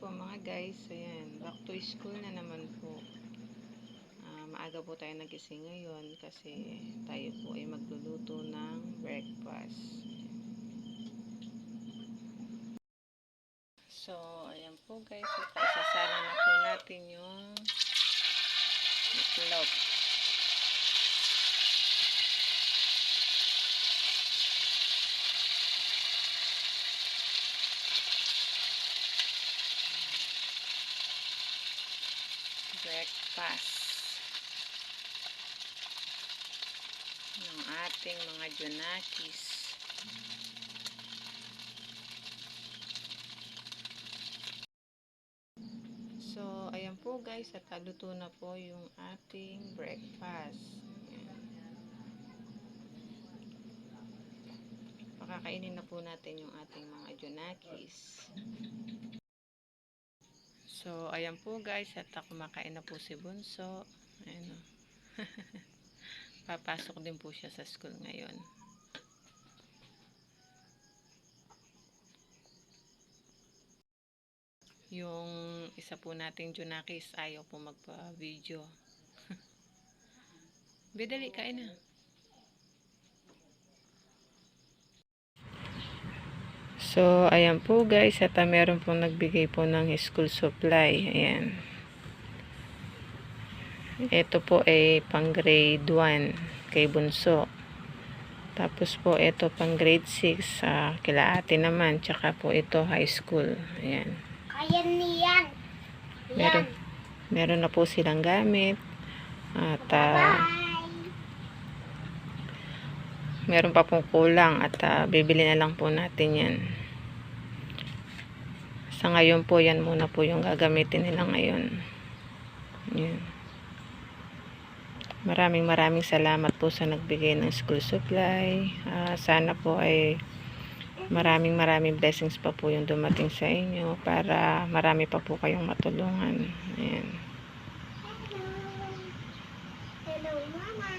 po mga guys, ayan, back to school na naman po. Maaga po tayo nagising ngayon kasi tayo po ay magluluto ng breakfast. So, ayan po guys, isasala na po natin yung itlog. Breakfast ng ating mga junakis. So, ayan po guys, at luto na po yung ating breakfast. Ayan. Pakakainin na po natin yung ating mga junakis. So, ayan po guys, at kumakain na po si Bunso. Ayan o. Papasok din po siya sa school ngayon. Yung isa po nating junakis ayaw po magpa-video. Bidali, kain na. So, ayan po guys, at meron pong nagbigay po ng school supply. Ayan. Ito po ay pang grade 1 kay Bunso. Tapos po ito pang grade 6 kila ate naman. Tsaka po ito high school. Ayan. Kaya niyan. Meron na po silang gamit. At meron pa pong kulang at bibili na lang po natin yan. Sa ngayon po, yan muna po yung gagamitin nila ngayon. Yan. Maraming salamat po sa nagbigay ng school supply. Sana po ay maraming blessings pa po yung dumating sa inyo para marami pa po kayong matulungan. Ayan. Hello, Mama.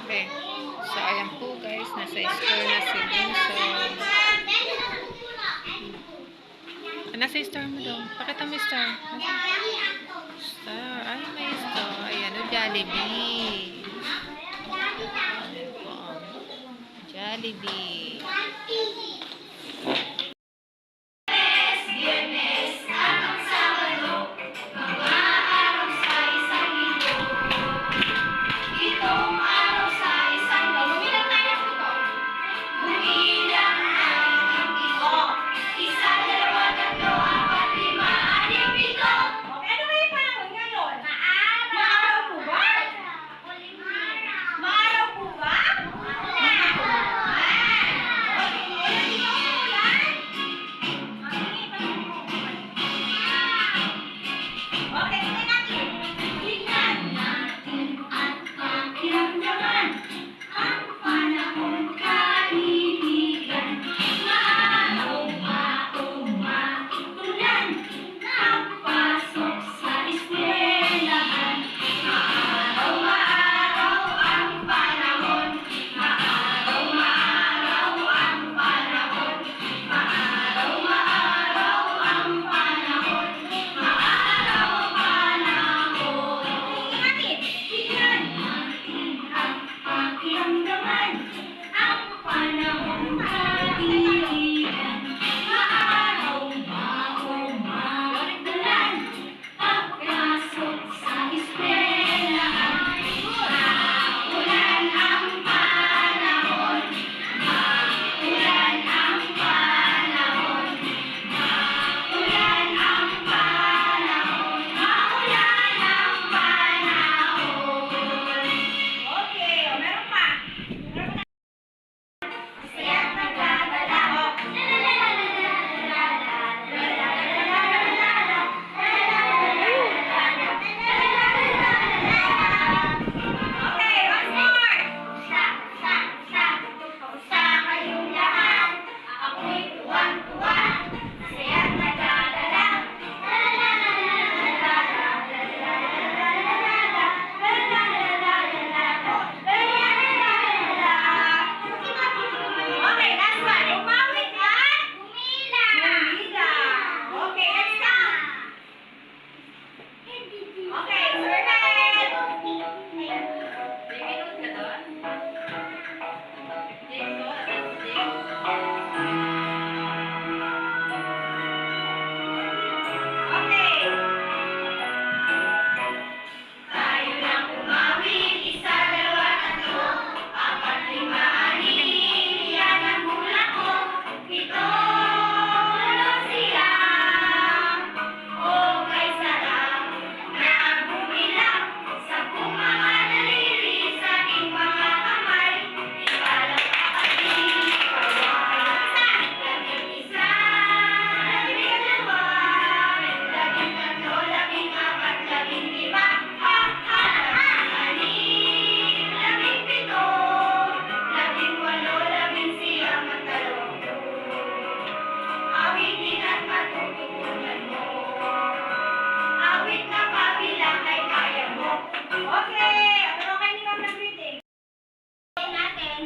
Okay. So, ayan po guys. Nasa store na si Bunso. Nasa store mo daw. Pakita mo store. Star. Ay, may store. Ayan o, Jollibee. Ayan po. Jollibee.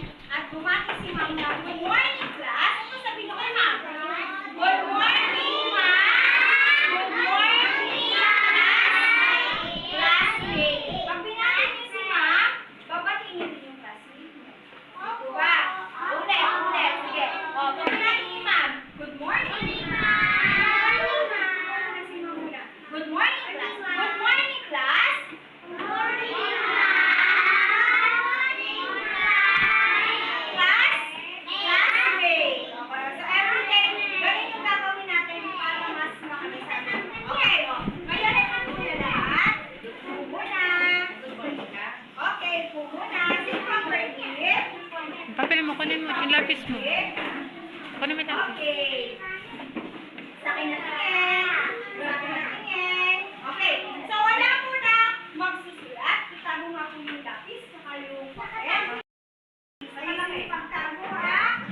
at bumati si Ma'am na, good morning, class. Ano sabi nyo kay Ma'am? Good morning, Ma'am. Good morning, classmate. Pag binati niyo si Ma'am, babatiin niyo din yung classmate niyo. Ito ba? Ulit. Sige. O, pag binati ni Ma'am, good morning, Ma'am. Si Ma'am muna. Good morning, class. Good morning, class. Classmate. Okay, so everyday, ganun yung gagawin natin para mas makalisan. Okay, o. Ngayon ay muna lahat. Muna. Okay, muna. Sit properly. Papel mo, kunin mo. Yung lapis mo. Kunin mo yung lapis. Okay. Sa akin na tingin. Sa akin na tingin. Okay, so wala muna magsusulat. Itago nga po yung lapis, saka yung papel. Malaki pagtago, ha?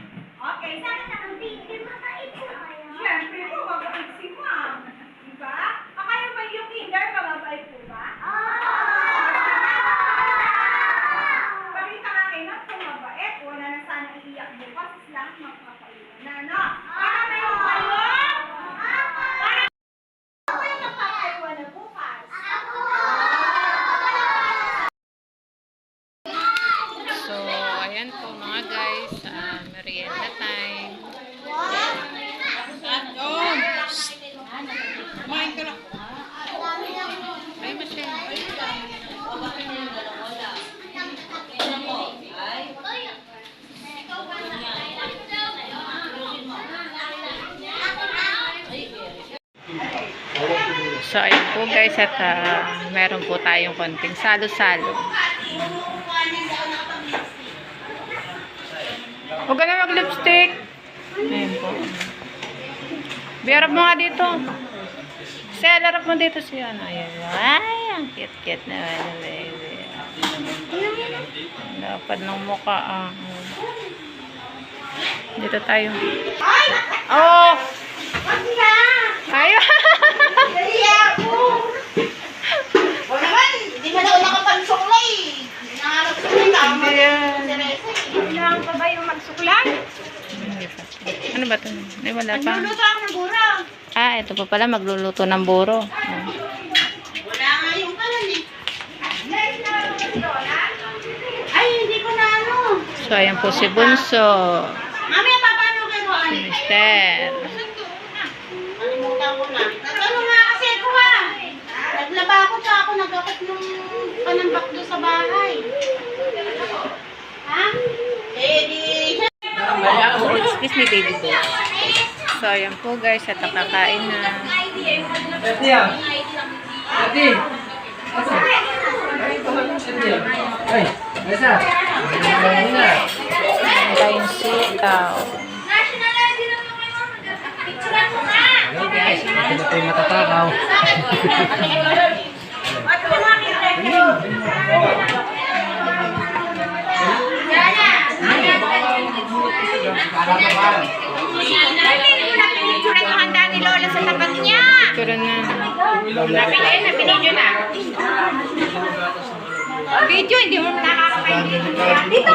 Okay, sa akin na ang baby, mabait po kayo. Siyempre po, mabait si Ma'am. Diba? Kayo ba yung kinder, mababait po ba? Pakita nga kayo na kung mabait. Wala na sana iiyak bukas. Lahat magpapaiwan na, no? Para mayroon kayo? Para kayo magpapaiwan na bukas. So, ayan po mga guys. Merienda time. Kumain ka na. Ay, masyado. So, ayun po guys. At meron po tayong konting salo-salo. Huwag ka na mag-lipstick. Ayun po. Biarap mo nga dito. Larap mo dito siya. Ayun. Ay, ang cute-cute na wala, baby. Dapat ng mukha. Dito tayo. Oh! Wag na! Ayun. Dali ako! O naman, hindi mo na nakapagsuklay. Nangarap sa mga tama. Kailangan pa ba yung magsuklay? Hindi pa. Ano ba ito? Ay, wala pa. Nagluluto ako ng bura. Ito pa pala. Magluluto ng buro. Wala nga yung kalan eh. Ay, hindi ko na ano. So, ayan po si Bunso. Mami, paano kayo ko? Si Mister. Nalimutan ko na. Nagano nga kasi ako ha. Naglaba ako tsaka ako nagkakot ng panambak doon sa bahay. Ha? Eh, di... Excuse me, baby boy. So, ayan po guys. At nakakain na. Ate yan. Ate. Ay, Lisa. Ay, na. Ang tayong sitaw. National ID lang naman mo. Picturean mo nga. Hello guys. Ito na tayo matatakaw. At kumamit kayo. Pinicturean yung handa ni Lola sa tapat niya. Picture na. Binidyo na. Video, hindi mo nakakapay. Dito.